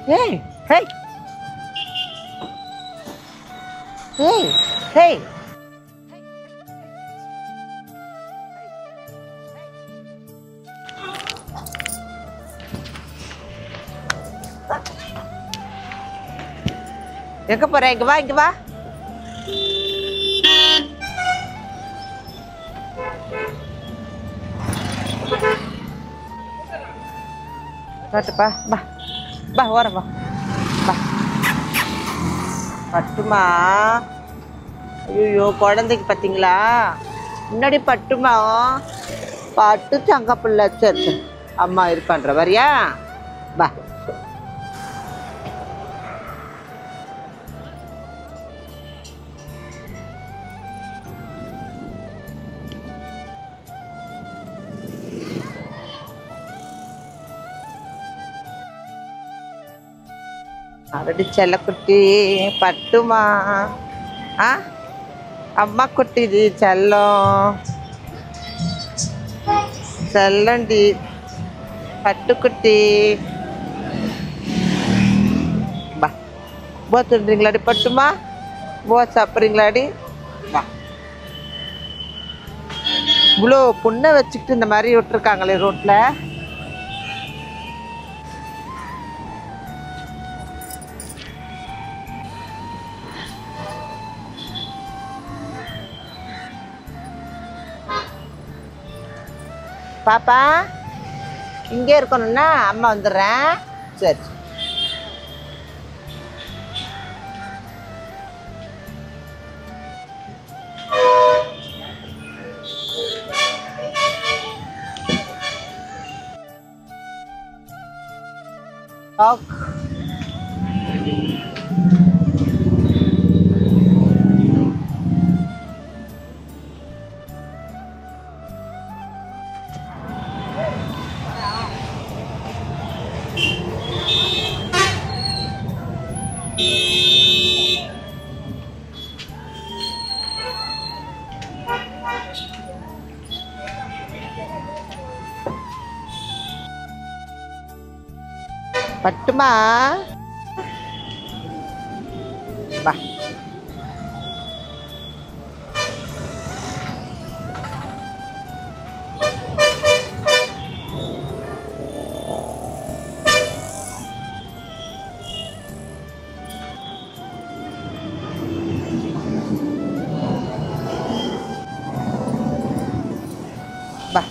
Hey, hey, hey, hey. எங்க போற? இங்க வா, இங்க வா. பாட்டுப்பா, வா, வா, ஓரம் வா, வா. பட்டுமா, ஐயோ குழந்தைக்கு பார்த்தீங்களா? முன்னாடி பட்டுமா, பட்டு சங்க பிள்ளை. சரி சரி, அம்மா இது பண்ற வரியா? வா. அரடி செல்லக்குட்டி பட்டுமா. ஆ, அம்மா குட்டி இது செல்லம் செல்லண்டி பட்டுக்குட்டி. வா, போ தின்றீங்களாடி பட்டுமா? போ சாப்பிட்றீங்களாடி? வா. இவ்வளோ புண்ணை வச்சுக்கிட்டு இந்த மாதிரி விட்டுருக்காங்களே ரோட்டில். பாப்பா இங்கே இருக்கணும்னா அம்மா வந்துடுறேன். சரி. ஓகே. பட்டுமா, வா. வா.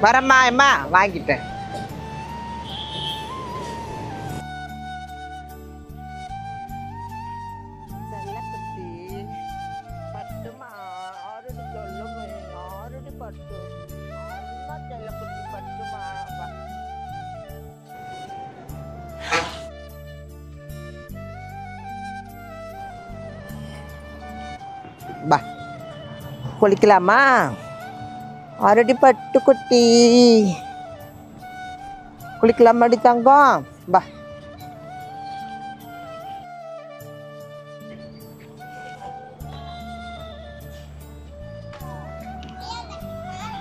வரம்மா அம்மா வாங்கிட்டேன். செல்லக்குட்டி பட்டுமா, ஆறுடி சொல்லுங்க, ஆறுடி பட்டு அம்மா செல்லக்குட்டி பட்டுமா. வா. வா, குளிக்கலாமா? அரடி பட்டுக்குட்டி குளிக்கலாமாடி தங்கம்? வா.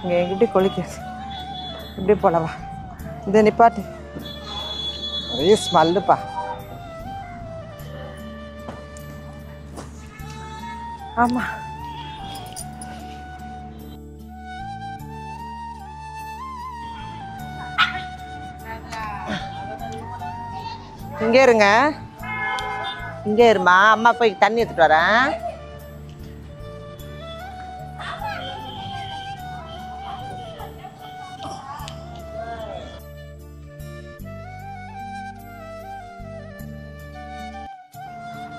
இங்கே எங்கிட்ட குளிக்க இப்படி போலவா? இந்த நிப்பாட்டு, ஒரே ஸ்மெல்லுப்பா. ஆமாம், இங்கே இருங்க, இங்கே இருமா. அம்மா போய் தண்ணி எடுத்துட்டு வரேன்.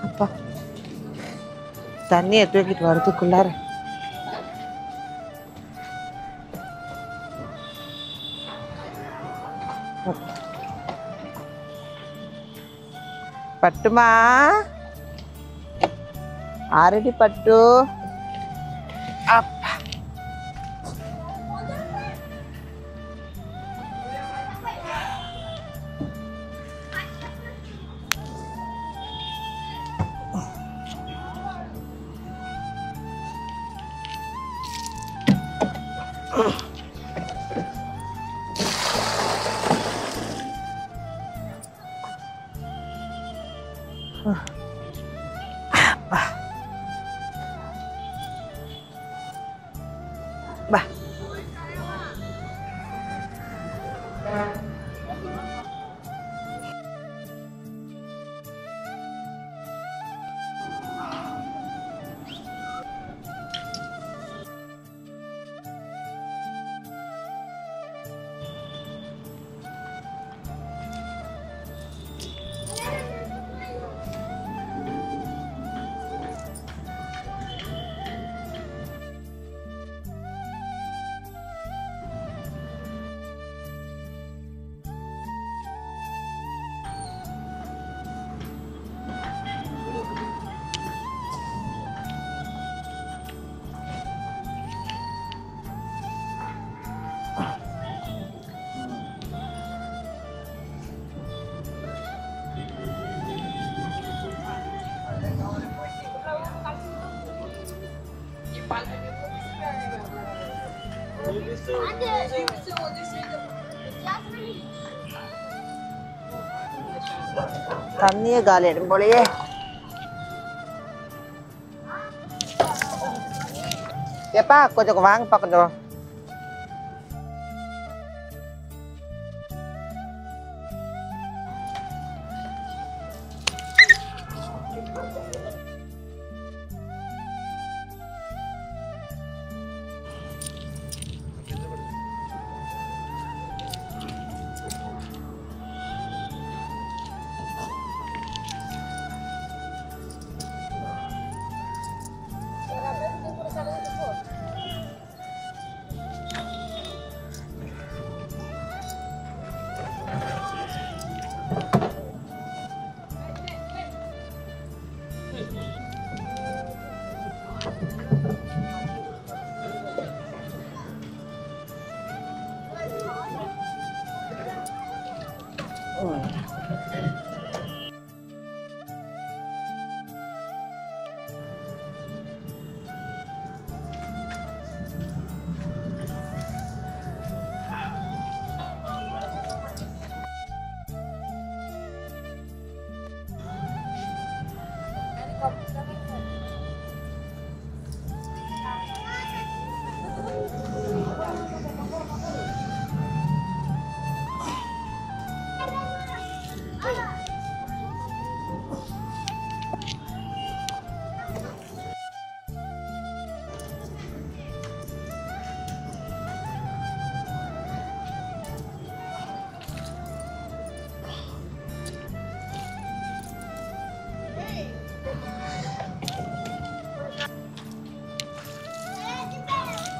அப்பா தண்ணியை தூக்கிட்டு வரதுக்குள்ளார பட்டுமா, ஆரடி பட்டு Bah. தண்ணியே காலி ஆயிடும் போலயே. ஏப்பா கொஞ்சம் வாங்கப்பா கொஞ்சம்.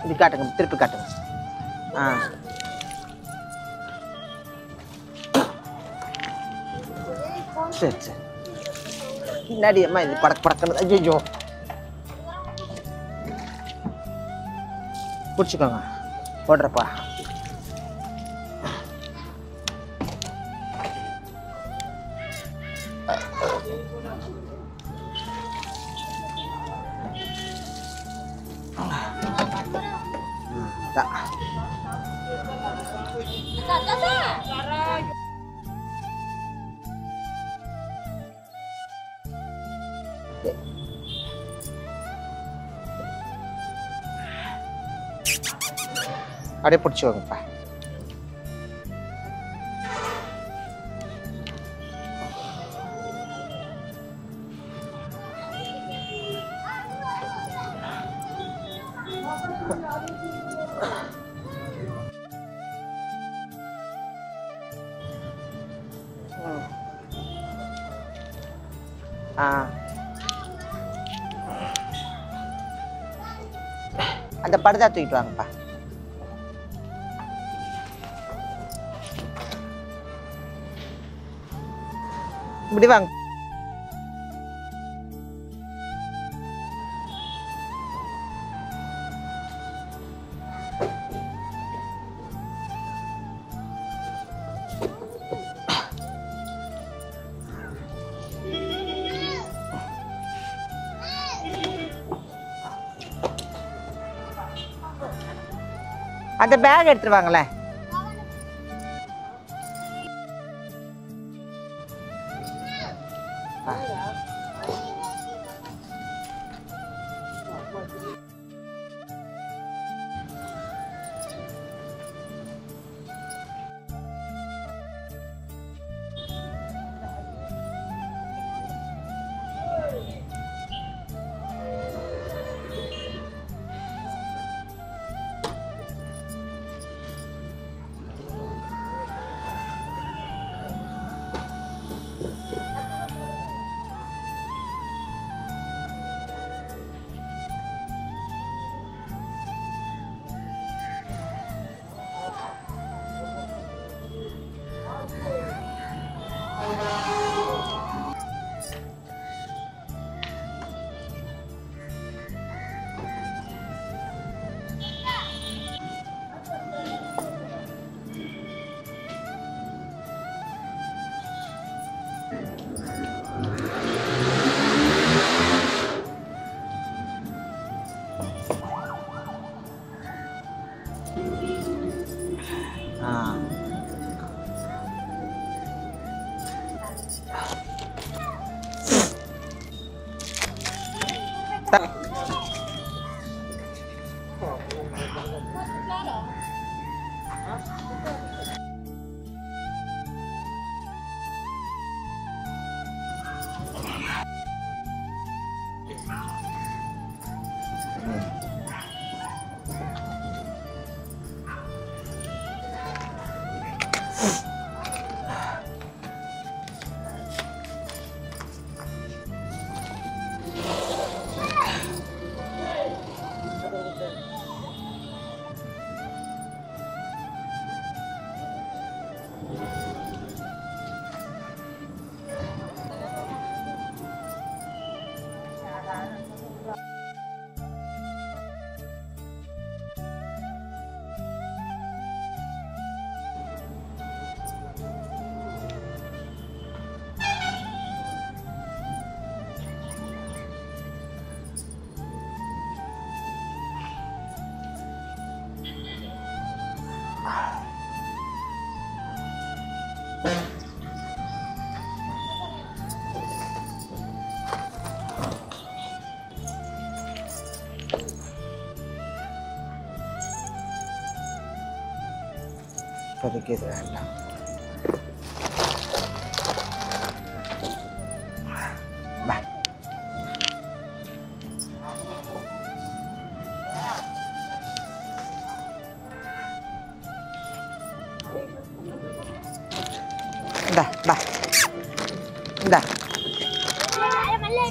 இப்படி காட்டுங்க, திருப்பி காட்டுங்க. சரி சரி. பின்னாடி அம்மா இது படக்கு படக்குன்னு. ஐயோ பிடிச்சிக்கோங்க, போடுறப்பா. அப்படியே பிடிச்சிக்கோங்கப்பா. அந்த படுதா தூக்கிட்டு வாங்கப்பா. இப்படி வாங்க. அந்த பேக் எடுத்துட்டு வாங்களேன். இப்போதைக்கு இது வேண்டாம். இந்தா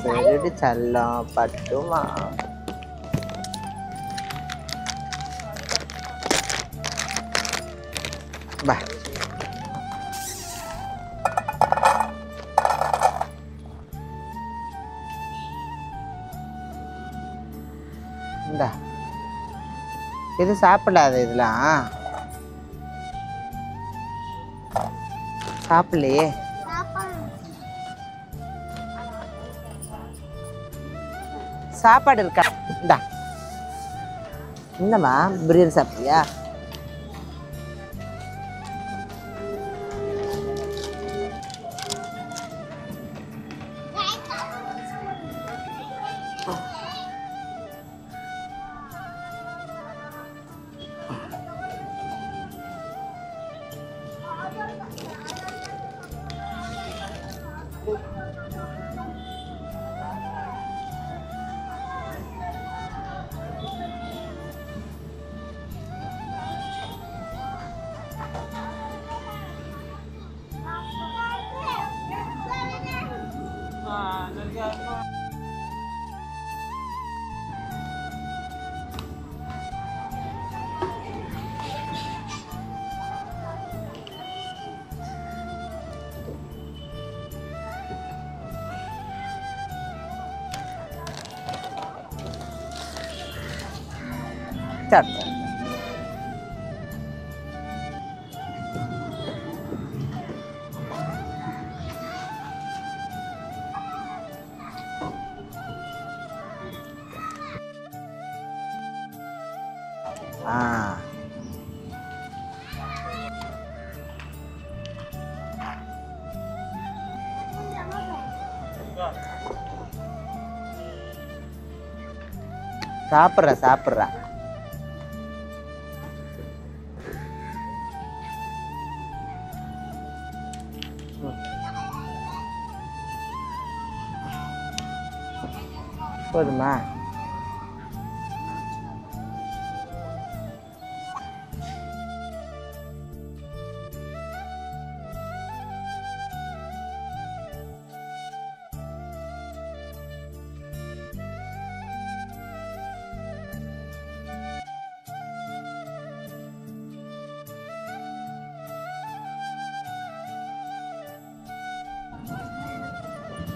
சரிடி செல்லம் பட்டுமா. பா இந்தா இது சாப்பிடாத, இதெல்லாம் சாப்பிடலையே. சாப்பாடு இருக்கா? இந்தா என்னம்மா பிரியாணி சாப்பிட்டியா? Start. சாப்பிட்றா. போதுமா?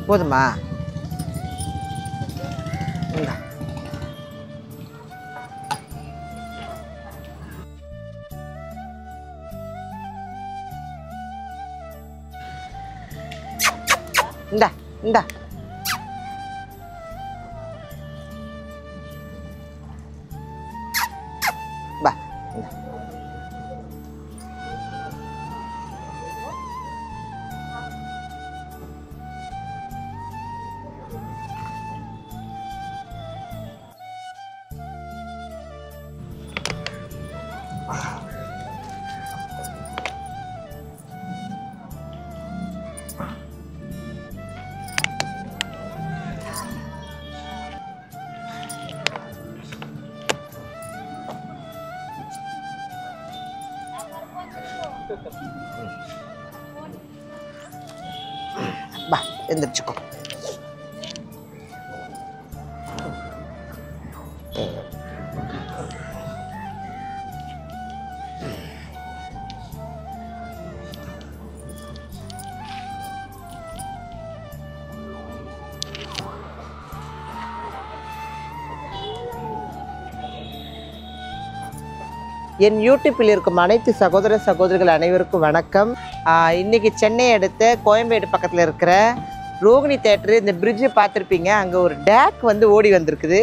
போதுமா? இந்தா பா. பா எந்திரிச்சுக்கோ. என் யூடியூப்பில் இருக்கும் அனைத்து சகோதர சகோதரிகள் அனைவருக்கும் வணக்கம். இன்றைக்கி சென்னை அடுத்த கோயம்பேடு பக்கத்தில் இருக்கிற ரோகிணி தேட்டரு, இந்த பிரிட்ஜை பார்த்துருப்பீங்க. அங்கே ஒரு டேக் வந்து ஓடி வந்திருக்குது.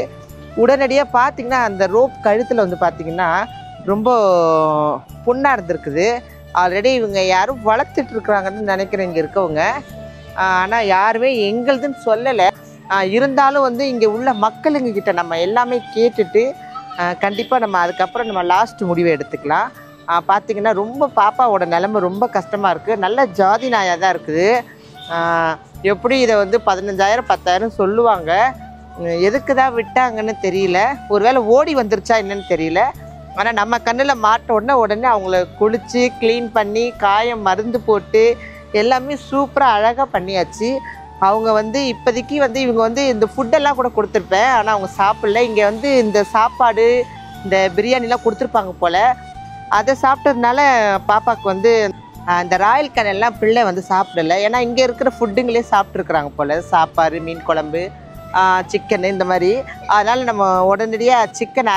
உடனடியாக பார்த்திங்கன்னா அந்த ரோப் கழுத்தில் வந்து பார்த்திங்கன்னா ரொம்ப புண்ணாக இருந்திருக்குது. ஆல்ரெடி இவங்க யாரும் வளர்த்துட்ருக்குறாங்கன்னு நினைக்கிறேன் இங்கே இருக்கவங்க. ஆனால் யாருமே எங்களுதுன்னு சொல்லலை. இருந்தாலும் வந்து இங்கே உள்ள மக்களுங்கக்கிட்ட நம்ம எல்லாமே கேட்டுட்டு கண்டிப்பாக நம்ம அதுக்கப்புறம் நம்ம லாஸ்ட் முடிவை எடுத்துக்கலாம். பார்த்திங்கன்னா ரொம்ப பாப்பாவோட நிலைமை ரொம்ப கஷ்டமாக இருக்குது. நல்ல ஜாதி நாயாக தான் இருக்குது. எப்படி இதை வந்து 15,000 10,000 சொல்லுவாங்க. எதுக்கு தான் விட்டாங்கன்னு தெரியல. ஒருவேளை ஓடி வந்துருச்சா என்னன்னு தெரியல. ஆனால் நம்ம கண்ணில் மாட்ட உடனே அவங்கள குளித்து க்ளீன் பண்ணி காயம் மருந்து போட்டு எல்லாமே சூப்பராக அழகாக பண்ணியாச்சு. அவங்க வந்து இப்போதைக்கு வந்து இவங்க வந்து இந்த ஃபுட்டெல்லாம் கூட கொடுத்துருப்பேன். ஆனால் அவங்க சாப்பிடல. இங்கே வந்து இந்த சாப்பாடு இந்த பிரியாணிலாம் கொடுத்துருப்பாங்க போல். அதை சாப்பிட்டதுனால பாப்பாவுக்கு வந்து இந்த ராயல் கனெல்லாம் பிள்ளை வந்து சாப்பிடலை. ஏன்னா இங்கே இருக்கிற ஃபுட்டுங்களே சாப்பிட்ருக்குறாங்க போல். சாப்பாடு, மீன் குழம்பு, சிக்கனு இந்த மாதிரி. அதனால் நம்ம உடனடியாக சிக்கன்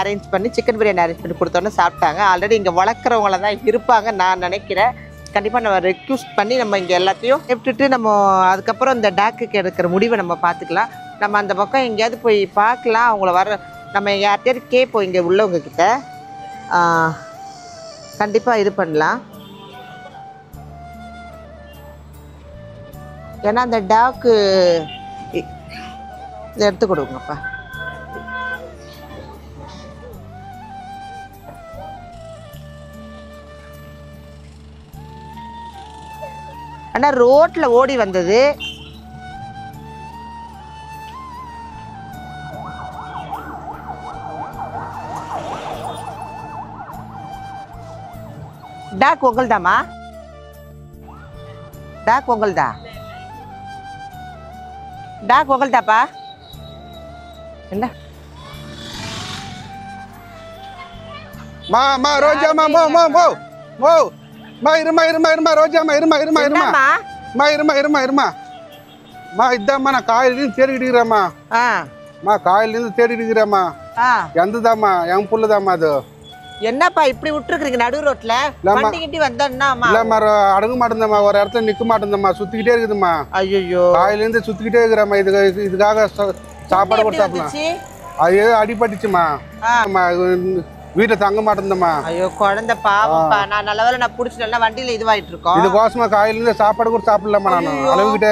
பிரியாணி அரேஞ்ச் பண்ணி கொடுத்தோன்னே சாப்பிட்டாங்க. ஆல்ரெடி இங்கே வளர்க்குறவங்கள தான் இருப்பாங்க நான் நினைக்கிறேன். கண்டிப்பாக நம்ம ரெக்யூஸ்ட் பண்ணி நம்ம இங்கே எல்லாத்தையும் விட்டுட்டு நம்ம அதுக்கப்புறம் இந்த டேக்குக்கு எடுக்கிற முடிவை நம்ம பார்த்துக்கலாம். நம்ம அந்த பக்கம் எங்கேயாவது போய் பார்க்கலாம். அவங்கள நம்ம யார்கிட்டயாவது கேட்போம் இங்கே உள்ளவங்கக்கிட்ட. கண்டிப்பாக இது பண்ணலாம். ஏன்னா அந்த டாக்கு இதை எடுத்து கொடுங்கப்பா. ஆனால் ரோட்டில் ஓடி வந்தது. டாக் உங்கள்தாம்மா? டாக் உங்கள்தா? டாக் உங்கள்தாப்பா? என்ன மா ரோஜாமா இருமா ரோஜாமா இருமா இதாம்மா நான் காயிலிருந்து தேடிட்டு இருக்கிறேம்மா. காயிலிருந்து தேடிட்டு இருக்கிறேம்மா. எந்ததாம்மா? என் புள்ளதாம்மா. அது என்னப்பா இப்படி விட்டுருக்குறீங்க நடு ரோட்ல? வண்டிக்கிட்டி வந்தா இல்லம்மா, அடங்க மாட்டேந்தம்மா. ஒரு இடத்துல நிக்க மாட்டேந்தம்மா. சுத்திக்கிட்டே இருக்குதும்மா. ஐயோ, காயிலிருந்து சுத்திக்கிட்டே இருக்கிறேம்மா. இதுக்காக சாப்பாடு கொடுத்தாப்பா. அது ஏதோ அடிபட்டுச்சுமா. வீட்டில் தங்க மாட்டேந்தம்மா. ஐயோ குழந்தை பாவம்ப்பா. நான் நல்ல வேலை நான் பிடிச்சிட்டேன்னா வண்டியில் இதுவாயிட்டு இருக்கோம். இதுக்கோசமா காலையிலேருந்து சாப்பாடு கூட சாப்பிடலாமா? நான் அளவுகிட்ட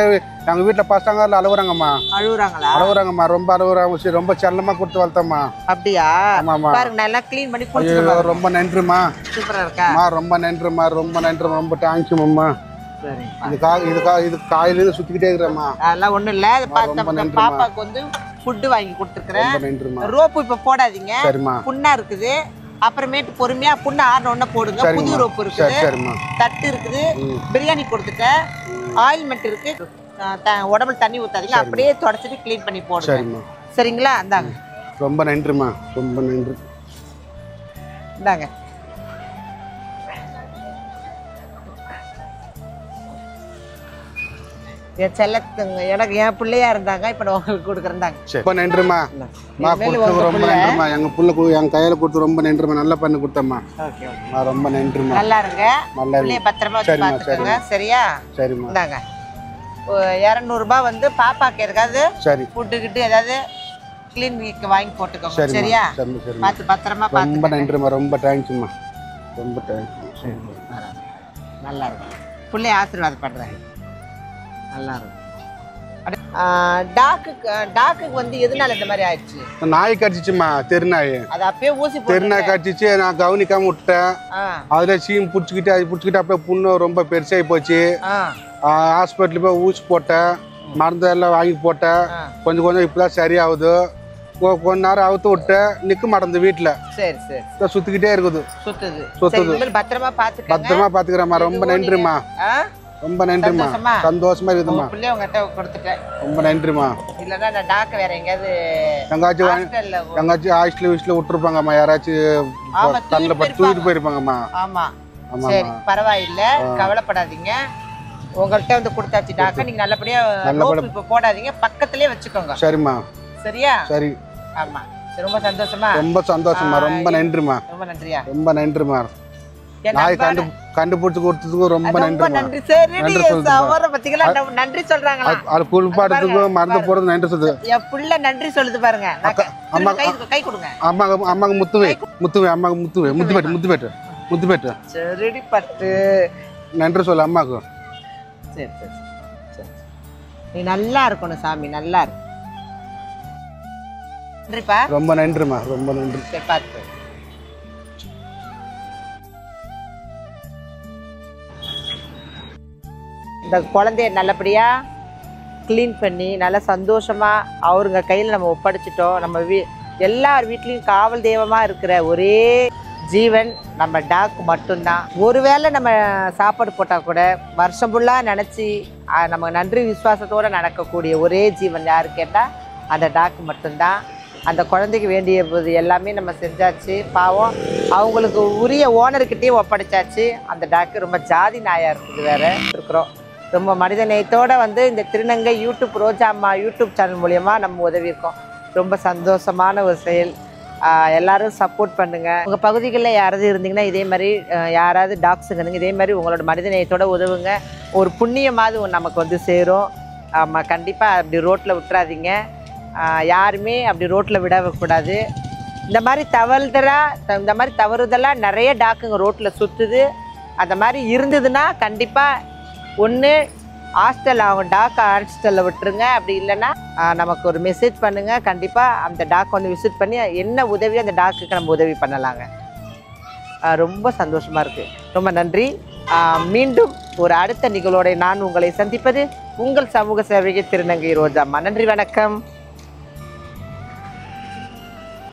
எங்கள் வீட்டில் பசங்க அழுவுறாங்கம்மா. அழுவுறாங்கம்மா, ரொம்ப அழுவுறாங்க. சரி, ரொம்ப செல்லமா கொடுத்து வளர்த்தம்மா. அப்படியா? ஆமாம்மா. பாருங்க நல்லா க்ளீன் பண்ணி கொடுத்து. ரொம்ப நன்றிம்மா. சூப்பரா இருக்கா? ரொம்ப நன்றிம்மா, ரொம்ப நன்றிம்மா, ரொம்ப தேங்க்யூம்மா. இது காலையிலேருந்து சுற்றிக்கிட்டே இருக்கிறேம்மா. அதெல்லாம் ஒன்றும் இல்லை. பாப்பாவுக்கு வந்து ஃபுட்டு வாங்கி கொடுத்துருக்குறேன். ரோப்பு இப்போ போடாதீங்க, புண்ணா இருக்குது. அப்புறமேட்டு பொறுமையா புண்ணு ஆறணும்னா போடுங்க. புது ரோப்பு இருக்குது, தட்டு இருக்குது, பிரியாணி கொடுத்துட்டேன், ஆயில்மெண்ட் இருக்கு. உடம்புல தண்ணி ஊத்தாதீங்க, அப்படியே தொடச்சிட்டு க்ளீன் பண்ணி போடுங்க. சரிங்களா? இந்தாங்க. ரொம்ப நன்றிம்மா, ரொம்ப நன்றி. இந்தாங்க. என் செல்லத்துங்க எனக்கு என் பிள்ளையா இருந்தாங்க, இப்ப நான் உங்களுக்கு கொடுக்குறேன்தாங்க. ரொம்ப நன்றிம்மா. ரொம்ப நன்றிம்மா. எங்க புள்ள என் கையில கொடுத்து ரொம்ப நன்றிம்மா. நல்லா பண்ணி கொடுத்தம்மா. ரொம்ப நன்றிம்மா. நல்லா இருங்க. பிள்ளைய பத்திரமா வச்சு பாத்துக்கோங்க. சரியா? சரிம்மா. இந்தாங்க 200 ரூபாய் வந்து பாப்பாக்கு ஏதாவது ஃபுட்டு கிட்டு ஏதாவது கிளீன் வாங்கி போட்டுக்கோங்க. சரியா? பார்த்து பத்திரமா பார்த்து. ரொம்ப நன்றிம்மா, ரொம்ப தேங்க்ஸ்மா, ரொம்ப தேங்க்ஸ். நல்லா இருக்கும். பிள்ளைய ஆசீர்வாதம் பண்றேன். நல்லா இருக்கும். டாக்குக்கு வந்து எதனால இந்த மாதிரி ஆயிடுச்சு? நாய் கடிச்சிச்சுமா, தெருநாய். அது அப்பயே ஊசி தெருநாய் கடிச்சிச்சு, நான் கவனிக்காம விட்டேன். அதுல சீம் பிடிச்சிக்கிட்டு அப்படியே புண்ணு ரொம்ப பெருசாகி போச்சு. ஹாஸ்பிட்டல் போய் ஊசி போட்டேன், மருந்து எல்லாம் வாங்கி போட்டேன். கொஞ்சம் கொஞ்சம் இப்பதான் சரியாகுது. கொஞ்ச நேரம் அவுத்து விட்டு நிக்க மாட்டேன் வீட்டுல. சரி சரி. சுத்திக்கிட்டே இருக்குது. சுத்துது. பத்திரமா பாத்துக்கிறேம்மா. ரொம்ப நன்றிம்மா, ரொம்ப நன்றிம்மா. சந்தோஷமா இருக்குதுமா. பிள்ளை உங்ககிட்ட கொடுத்துட்டேன். ரொம்ப நன்றிம்மா. இல்லன்னா நான் டாக்டர் வேற எங்கயாவது எங்காச்சும் ஹாஸ்டல் வீஸ்ல விட்டுருப்பாங்கம்மா. யாராச்சும் தண்ணில பட்டு தூக்கிட்டு போயிருப்பாங்கம்மா. ஆமா. சரி, பரவாயில்ல, கவலைப்படாதீங்க. உங்கள்கிட்ட வந்து கொடுத்தாச்சு டாக்டர். நீங்க நல்லபடியா இப்ப போடாதீங்க, பக்கத்திலே வச்சுக்கோங்க. சரிம்மா. சரியா? சரி. ஆமா. ரொம்ப சந்தோஷமா. ரொம்ப சந்தோஷமா. ரொம்ப நன்றிம்மா. ரொம்ப நன்றியா? ரொம்ப நன்றிம்மா. நாய் கண்டுபிடிச்சு கொடுத்ததுக்கு ரொம்ப நன்றி. சரி, அவரை பத்திங்களா நன்றி சொல்றாங்களா? அது குளிப்பாடுறதுக்கு மருந்து போடுறது நன்றி சொல்லுது. என் புள்ள நன்றி சொல்லுது பாருங்க. கை கொடுங்க. அம்மாக்கு முத்துவேட்டு. சரி பட்டு நன்றி சொல்லு அம்மாக்கு. சரி சரி சரி. நீ நல்லா இருக்கணும் சாமி, நல்லா இருக்கு. நன்றிப்பா. ரொம்ப நன்றிம்மா, ரொம்ப நன்றி. சரி, பார்த்து. இந்த குழந்தைய நல்லபடியா க்ளீன் பண்ணி நல்லா சந்தோஷமா அவருங்க கையில் நம்ம ஒப்படைச்சிட்டோம். நம்ம எல்லார் வீட்லேயும் காவல் தெய்வமாக இருக்கிற ஒரே ஜீவன் நம்ம டாக் மட்டும்தான். ஒருவேளை நம்ம சாப்பாடு போட்டால் கூட வருஷம் ஃபுல்லாக நினச்சி நம்ம நன்றி விசுவாசத்தோடு நடக்கக்கூடிய ஒரே ஜீவன் யாரு கேட்டால் அந்த டாக் மட்டும்தான். அந்த குழந்தைக்கு வேண்டிய போது எல்லாமே நம்ம செஞ்சாச்சு. பாவம் அவங்களுக்கு உரிய ஓனர்கிட்டயே ஒப்படைச்சாச்சு. அந்த டாக்கு ரொம்ப ஜாதி நாயாக இருக்குது வேற இருக்கிறோம். ரொம்ப மனித நேயத்தோடு வந்து இந்த திருநங்கை ரோஜா அம்மா யூடியூப் சேனல் மூலமா நம்ம உதவி இருக்கோம். ரொம்ப சந்தோஷமான ஒரு செயல். எல்லாரும் சப்போர்ட் பண்ணுங்கள். உங்கள் பகுதிகளில் யாராவது இருந்தீங்கன்னா இதே மாதிரி யாராவது டாக்ஸுங்க இதே மாதிரி உங்களோட மனித நேயத்தோடு உதவுங்க. ஒரு புண்ணியமாவது நமக்கு வந்து சேரும். ஆமாம், கண்டிப்பாக அப்படி ரோட்டில் விட்டுறாதீங்க. யாருமே அப்படி ரோட்டில் விடக்கூடாது. இந்த மாதிரி தவறுதலாக நிறைய டாக்குங்க ரோட்டில் சுற்றுது. அந்த மாதிரி இருந்ததுன்னா கண்டிப்பாக ஒன்று ஹாஸ்டல் அவங்க டாக் ஹாஸ்டலில் விட்டுருங்க. அப்படி இல்லைன்னா நமக்கு ஒரு மெசேஜ் பண்ணுங்கள். கண்டிப்பாக அந்த டாக் வந்து விசிட் பண்ணி என்ன உதவியோ அந்த டாக்குக்கு நம்ம உதவி பண்ணலாங்க. ரொம்ப சந்தோஷமாக இருக்குது. ரொம்ப நன்றி. மீண்டும் ஒரு அடுத்த நிகழ்வோட நான் உங்களை சந்திப்பது உங்கள் சமூக சேவைக்கு திருநங்கை ரோஜா அம்மா. நன்றி, வணக்கம்.